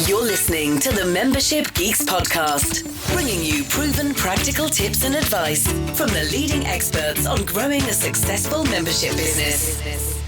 You're listening to the Membership Geeks podcast, bringing you proven practical tips and advice from the leading experts on growing a successful membership business.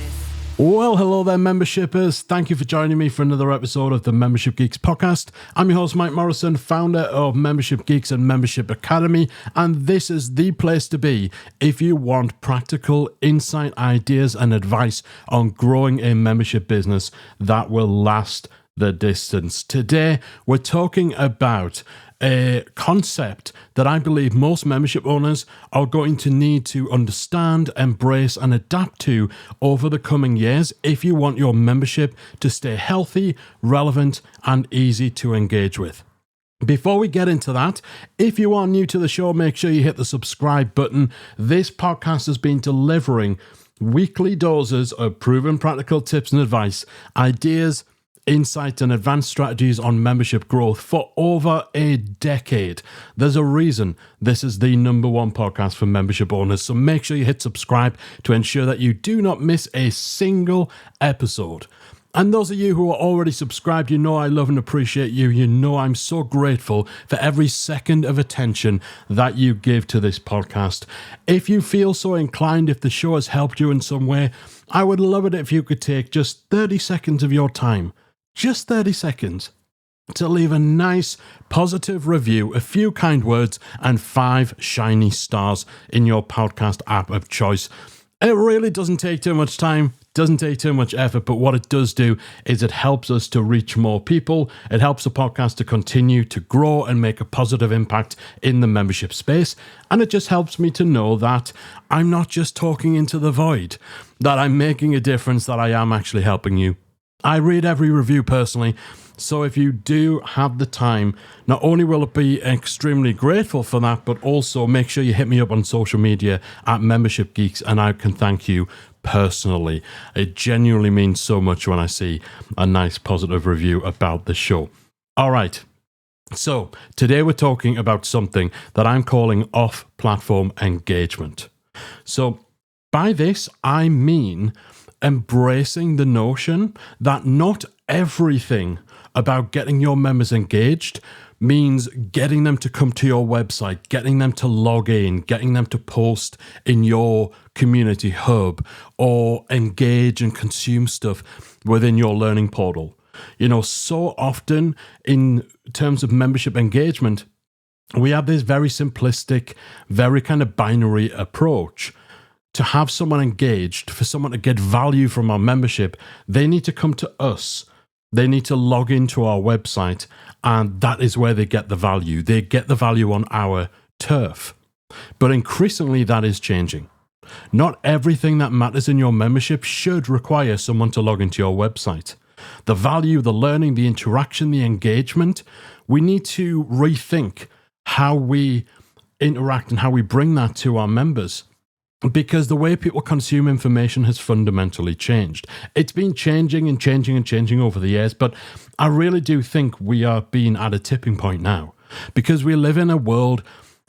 Well, hello there, membershippers. Thank you for joining me for another episode of the Membership Geeks podcast. I'm your host, Mike Morrison, founder of Membership Geeks and Membership Academy, and this is the place to be if you want practical insight, ideas, and advice on growing a membership business that will last the distance. Today, we're talking about a concept that I believe most membership owners are going to need to understand, embrace, and adapt to over the coming years if you want your membership to stay healthy, relevant, and easy to engage with. Before we get into that, if you are new to the show, make sure you hit the subscribe button. This podcast has been delivering weekly doses of proven practical tips and advice, ideas, insight and advanced strategies on membership growth for over a decade. There's a reason this is the number one podcast for membership owners, so make sure you hit subscribe to ensure that you do not miss a single episode. And those of you who are already subscribed, you know I love and appreciate you. You know I'm so grateful for every second of attention that you give to this podcast. If you feel so inclined, if the show has helped you in some way, I would love it if you could take just 30 seconds of your time, just 30 seconds, to leave a nice positive review, a few kind words, and 5 shiny stars in your podcast app of choice. It really doesn't take too much time, doesn't take too much effort, but what it does do is it helps us to reach more people. It helps the podcast to continue to grow and make a positive impact in the membership space. And it just helps me to know that I'm not just talking into the void, that I'm making a difference, that I am actually helping you. I read every review personally, so if you do have the time, not only will it be extremely grateful for that, but also make sure you hit me up on social media at Membership Geeks, and I can thank you personally. It genuinely means so much when I see a nice positive review about the show. All right, so today we're talking about something that I'm calling off-platform engagement. So by this, I mean embracing the notion that not everything about getting your members engaged means getting them to come to your website, getting them to log in, getting them to post in your community hub or engage and consume stuff within your learning portal. You know, so often in terms of membership engagement, we have this very simplistic, very kind of binary approach. To have someone engaged, for someone to get value from our membership, they need to come to us. They need to log into our website, and that is where they get the value. They get the value on our turf. But increasingly, that is changing. Not everything that matters in your membership should require someone to log into your website. The value, the learning, the interaction, the engagement, we need to rethink how we interact and how we bring that to our members. Because the way people consume information has fundamentally changed. It's been changing and changing and changing over the years, but I really do think we are being at a tipping point now. Because we live in a world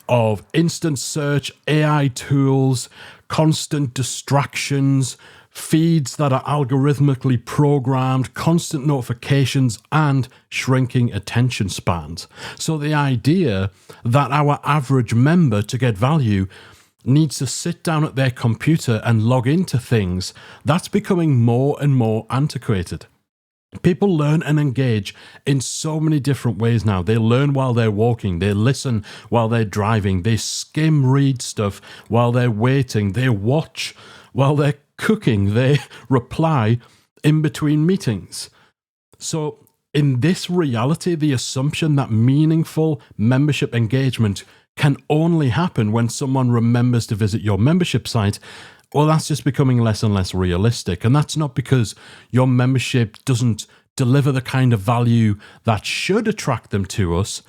of instant search, AI tools, constant distractions, feeds that are algorithmically programmed, constant notifications, and shrinking attention spans. So the idea that our average member, to get value, needs to sit down at their computer and log into things, that's becoming more and more antiquated. People learn and engage in so many different ways now. They learn while they're walking, they listen while they're driving, they skim read stuff while they're waiting, they watch while they're cooking, they reply in between meetings. So in this reality, the assumption that meaningful membership engagement can only happen when someone remembers to visit your membership site, well, that's just becoming less and less realistic. And that's not because your membership doesn't deliver the kind of value that should attract them to us,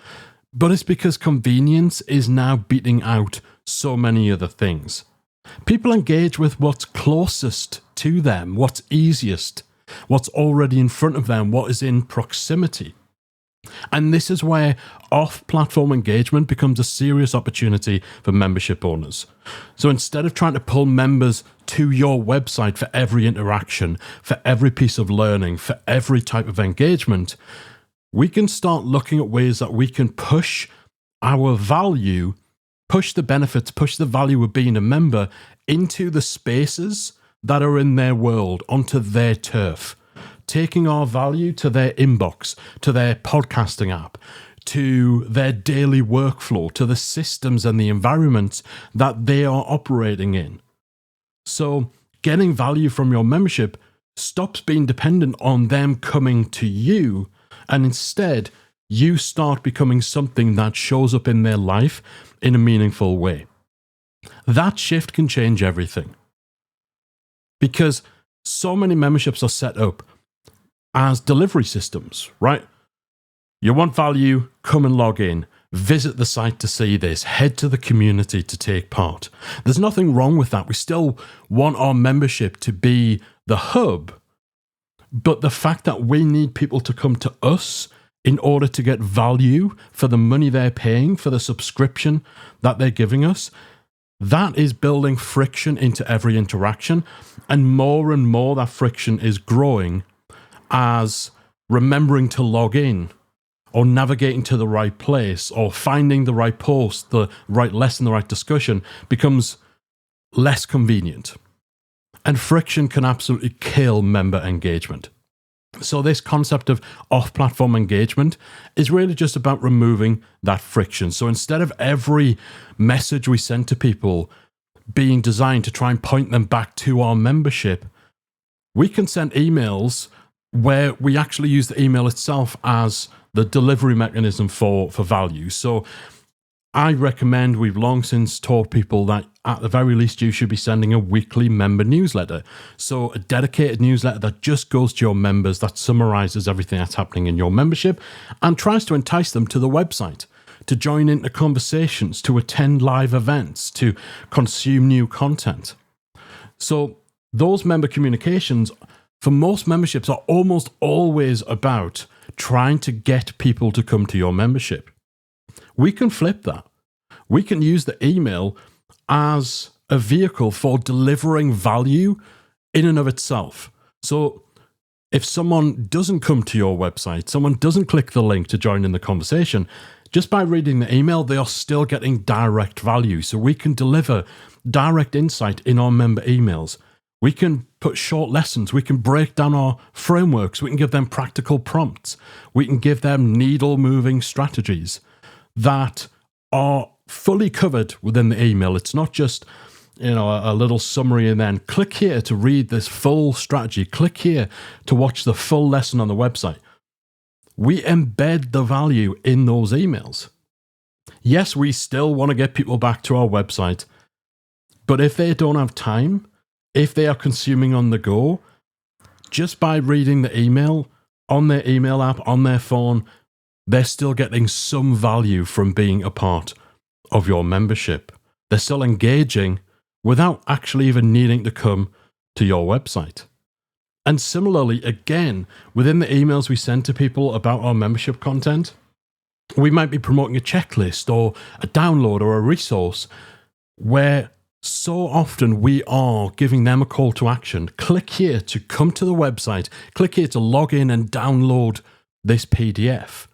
but it's because convenience is now beating out so many other things. People engage with what's closest to them, what's easiest, what's already in front of them, what is in proximity. And this is where off-platform engagement becomes a serious opportunity for membership owners. So instead of trying to pull members to your website for every interaction, for every piece of learning, for every type of engagement, we can start looking at ways that we can push our value, push the benefits, push the value of being a member into the spaces that are in their world, onto their turf, taking our value to their inbox, to their podcasting app, to their daily workflow, to the systems and the environments that they are operating in. So getting value from your membership stops being dependent on them coming to you, and instead you start becoming something that shows up in their life in a meaningful way. That shift can change everything. Because so many memberships are set up as delivery systems, right? You want value, come and log in, visit the site to see this, head to the community to take part. There's nothing wrong with that. We still want our membership to be the hub, but the fact that we need people to come to us in order to get value for the money they're paying, for the subscription that they're giving us, that is building friction into every interaction, and more that friction is growing as remembering to log in, or navigating to the right place, or finding the right post, the right lesson, the right discussion becomes less convenient. And friction can absolutely kill member engagement. So this concept of off-platform engagement is really just about removing that friction. So instead of every message we send to people being designed to try and point them back to our membership, we can send emails where we actually use the email itself as the delivery mechanism for value. So I recommend, we've long since taught people that at the very least you should be sending a weekly member newsletter. So a dedicated newsletter that just goes to your members, that summarizes everything that's happening in your membership and tries to entice them to the website, to join into conversations, to attend live events, to consume new content. So those member communications for most memberships are almost always about trying to get people to come to your membership. We can flip that. We can use the email as a vehicle for delivering value in and of itself. So if someone doesn't come to your website, someone doesn't click the link to join in the conversation, just by reading the email, they are still getting direct value. So we can deliver direct insight in our member emails. We can put short lessons. We can break down our frameworks. We can give them practical prompts. We can give them needle-moving strategies that are fully covered within the email. It's not just, a little summary and then click here to read this full strategy. Click here to watch the full lesson on the website. We embed the value in those emails. Yes, we still want to get people back to our website, but if they don't have time, if they are consuming on the go, just by reading the email on their email app, on their phone, they're still getting some value from being a part of your membership. They're still engaging without actually even needing to come to your website. And similarly, again, within the emails we send to people about our membership content, we might be promoting a checklist or a download or a resource where so often we are giving them a call to action. Click here to come to the website. Click here to log in and download this PDF.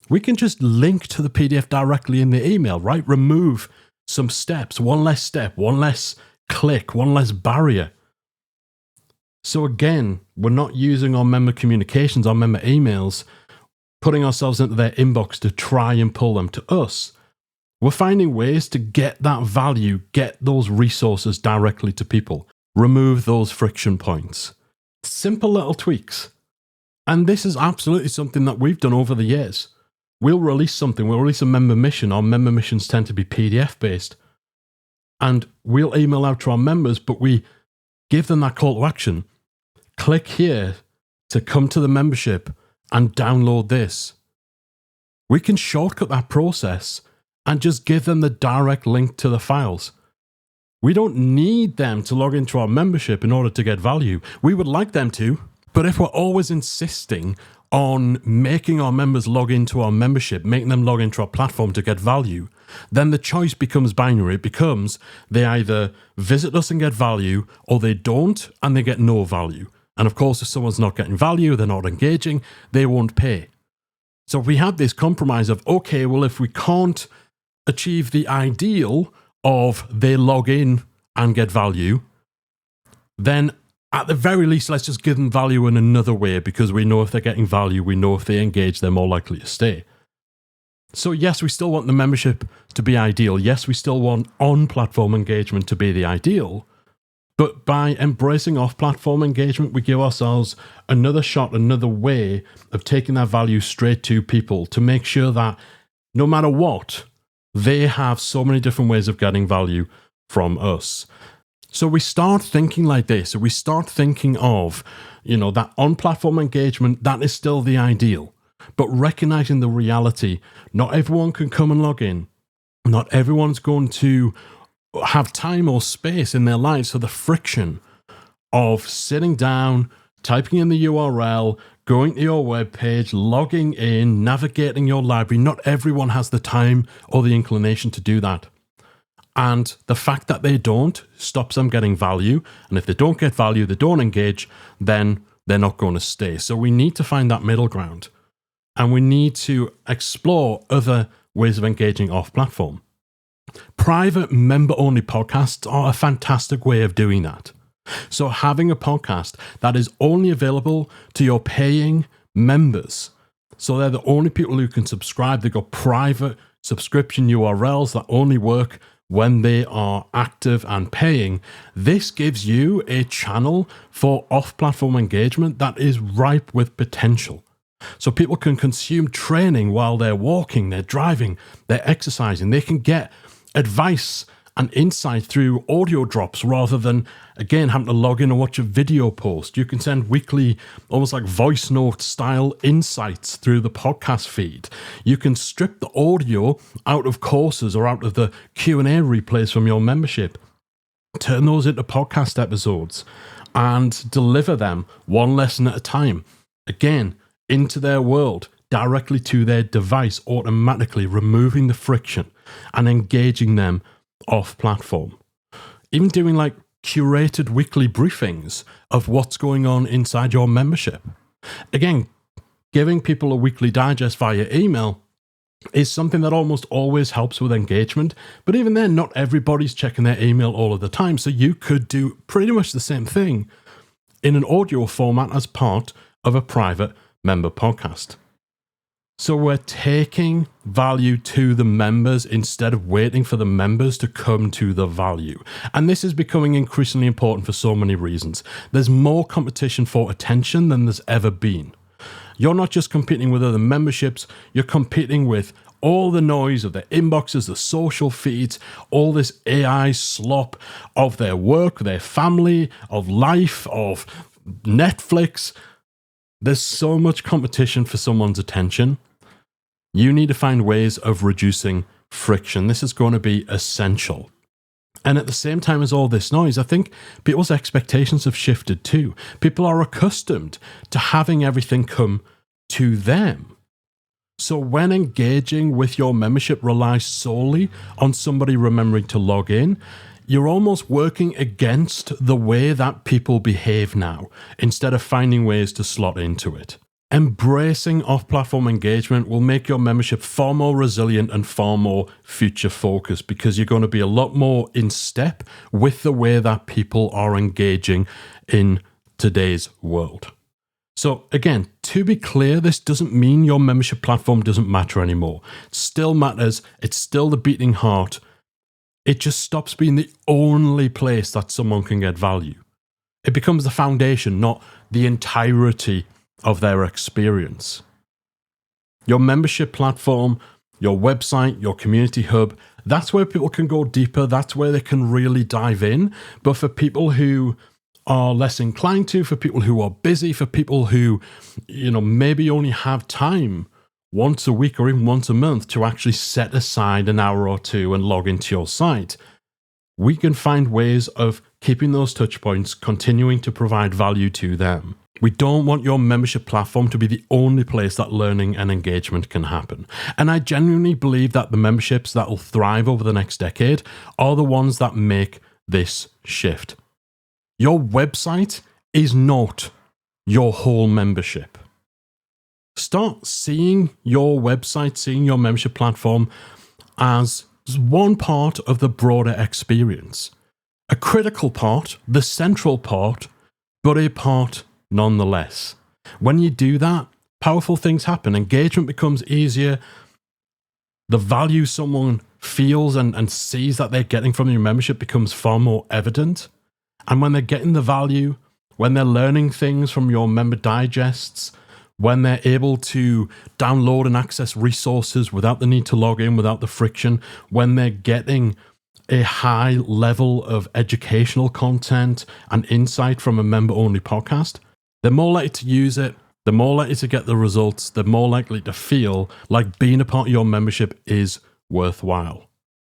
We can just link to the PDF directly in the email, right? Remove some steps, one less step, one less click, one less barrier. So again, we're not using our member communications, our member emails, putting ourselves into their inbox to try and pull them to us. We're finding ways to get that value, get those resources directly to people, remove those friction points. Simple little tweaks. And this is absolutely something that we've done over the years. We'll release something, we'll release a member mission. Our member missions tend to be PDF based. And we'll email out to our members, but we give them that call to action. Click here to come to the membership and download this. We can shortcut that process and just give them the direct link to the files. We don't need them to log into our membership in order to get value. We would like them to, but if we're always insisting on making our members log into our membership, making them log into our platform to get value, then the choice becomes binary. It becomes they either visit us and get value, or they don't and they get no value. And of course, if someone's not getting value, they're not engaging, they won't pay. So we had this compromise of, okay, well, if we can't achieve the ideal of they log in and get value, then at the very least, let's just give them value in another way, because we know if they're getting value, we know if they engage, they're more likely to stay. So yes, we still want the membership to be ideal. Yes, we still want on-platform engagement to be the ideal. But by embracing off-platform engagement, we give ourselves another shot, another way of taking that value straight to people to make sure that no matter what, they have so many different ways of getting value from us. So we start thinking like this. So we start thinking of, that on-platform engagement, that is still the ideal. But recognizing the reality, not everyone can come and log in. Not everyone's going to have time or space in their lives. So the friction of sitting down, typing in the URL, going to your webpage, logging in, navigating your library, not everyone has the time or the inclination to do that. And the fact that they don't stops them getting value. And if they don't get value, they don't engage, then they're not going to stay. So we need to find that middle ground. And we need to explore other ways of engaging off-platform. Private member-only podcasts are a fantastic way of doing that. So having a podcast that is only available to your paying members, so they're the only people who can subscribe. They've got private subscription URLs that only work when they are active and paying. This gives you a channel for off-platform engagement that is ripe with potential. So people can consume training while they're walking, they're driving, they're exercising. They can get advice and insight through audio drops rather than, again, having to log in and watch a video post. You can send weekly, almost like voice note style insights through the podcast feed. You can strip the audio out of courses or out of the Q&A replays from your membership, turn those into podcast episodes and deliver them one lesson at a time. Again, into their world, directly to their device, automatically removing the friction and engaging them off platform. Even doing like curated weekly briefings of what's going on inside your membership. Again, giving people a weekly digest via email is something that almost always helps with engagement. But even then, not everybody's checking their email all of the time. So you could do pretty much the same thing in an audio format as part of a private member podcast. So we're taking value to the members instead of waiting for the members to come to the value. And this is becoming increasingly important for so many reasons. There's more competition for attention than there's ever been. You're not just competing with other memberships, you're competing with all the noise of their inboxes, the social feeds, all this AI slop of their work, their family, of life, of Netflix. There's so much competition for someone's attention. You need to find ways of reducing friction. This is going to be essential. And at the same time as all this noise, I think people's expectations have shifted too. People are accustomed to having everything come to them. So when engaging with your membership relies solely on somebody remembering to log in, you're almost working against the way that people behave now, instead of finding ways to slot into it. Embracing off-platform engagement will make your membership far more resilient and far more future-focused, because you're going to be a lot more in step with the way that people are engaging in today's world. So again, to be clear, this doesn't mean your membership platform doesn't matter anymore. It still matters. It's still the beating heart. It just stops being the only place that someone can get value. It becomes the foundation, not the entirety of their experience. Your membership platform, your website, your community hub, that's where people can go deeper. That's where they can really dive in. But for people who are less inclined to, for people who are busy, for people who, maybe only have time once a week or even once a month to actually set aside an hour or two and log into your site, we can find ways of keeping those touch points, continuing to provide value to them. We don't want your membership platform to be the only place that learning and engagement can happen. And I genuinely believe that the memberships that will thrive over the next decade are the ones that make this shift. Your website is not your whole membership. Start seeing your website, seeing your membership platform as one part of the broader experience. A critical part, the central part, but a part nonetheless. When you do that, powerful things happen. Engagement becomes easier. The value someone feels and sees that they're getting from your membership becomes far more evident. And when they're getting the value, when they're learning things from your member digests, when they're able to download and access resources without the need to log in, without the friction, when they're getting a high level of educational content and insight from a member-only podcast, they're more likely to use it, they're more likely to get the results, they're more likely to feel like being a part of your membership is worthwhile.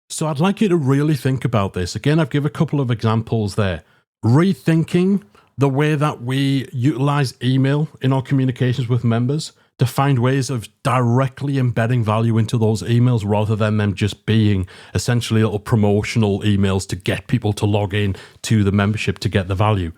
So I'd like you to really think about this. Again, I've given a couple of examples there. Rethinking the way that we utilize email in our communications with members to find ways of directly embedding value into those emails rather than them just being essentially little promotional emails to get people to log in to the membership to get the value.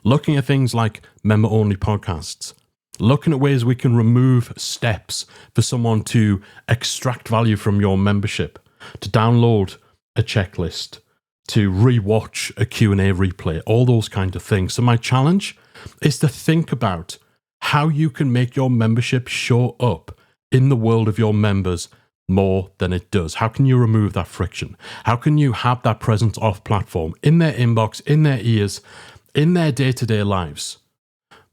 Looking at things like member-only podcasts. Looking at ways we can remove steps for someone to extract value from your membership, to download a checklist, to rewatch a Q&A replay, all those kind of things. So my challenge is to think about how you can make your membership show up in the world of your members more than it does. How can you remove that friction? How can you have that presence off platform, in their inbox, in their ears, in their day-to-day lives?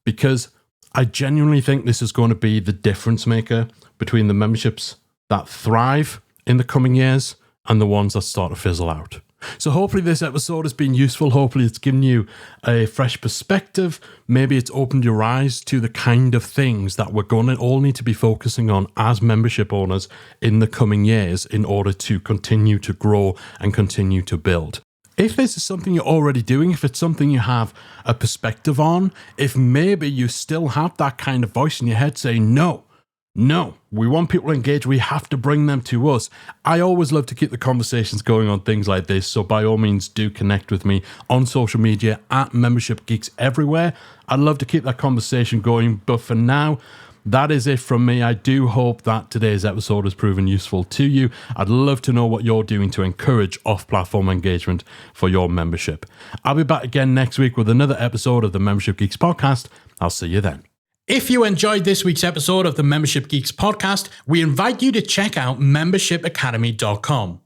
Because I genuinely think this is going to be the difference maker between the memberships that thrive in the coming years and the ones that start to fizzle out. So hopefully this episode has been useful. Hopefully it's given you a fresh perspective. Maybe it's opened your eyes to the kind of things that we're going to all need to be focusing on as membership owners in the coming years in order to continue to grow and continue to build. If this is something you're already doing, if it's something you have a perspective on, if maybe you still have that kind of voice in your head saying, no, we want people to engage, we have to bring them to us. I always love to keep the conversations going on things like this, so by all means do connect with me on social media at Membership Geeks everywhere. I'd love to keep that conversation going, but for now, that is it from me. I do hope that today's episode has proven useful to you. I'd love to know what you're doing to encourage off-platform engagement for your membership. I'll be back again next week with another episode of the Membership Geeks podcast. I'll see you then. If you enjoyed this week's episode of the Membership Geeks podcast, we invite you to check out membershipacademy.com.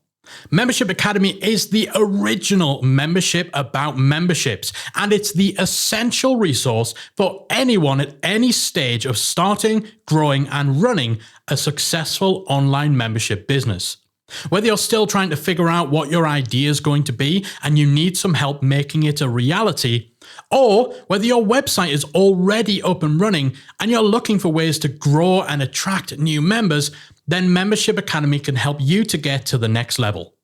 Membership Academy is the original membership about memberships, and it's the essential resource for anyone at any stage of starting, growing, and running a successful online membership business. Whether you're still trying to figure out what your idea is going to be and you need some help making it a reality, or whether your website is already up and running and you're looking for ways to grow and attract new members, then Membership Academy can help you to get to the next level.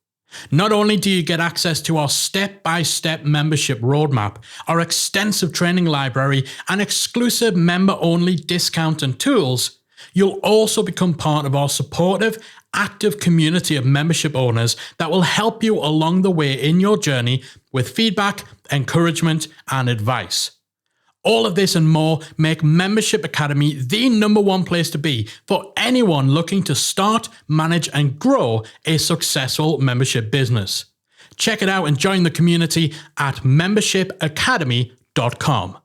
Not only do you get access to our step-by-step membership roadmap, our extensive training library, and exclusive member-only discount and tools, you'll also become part of our supportive, active community of membership owners that will help you along the way in your journey with feedback, encouragement, and advice. All of this and more make Membership Academy the number one place to be for anyone looking to start, manage, and grow a successful membership business. Check it out and join the community at membershipacademy.com.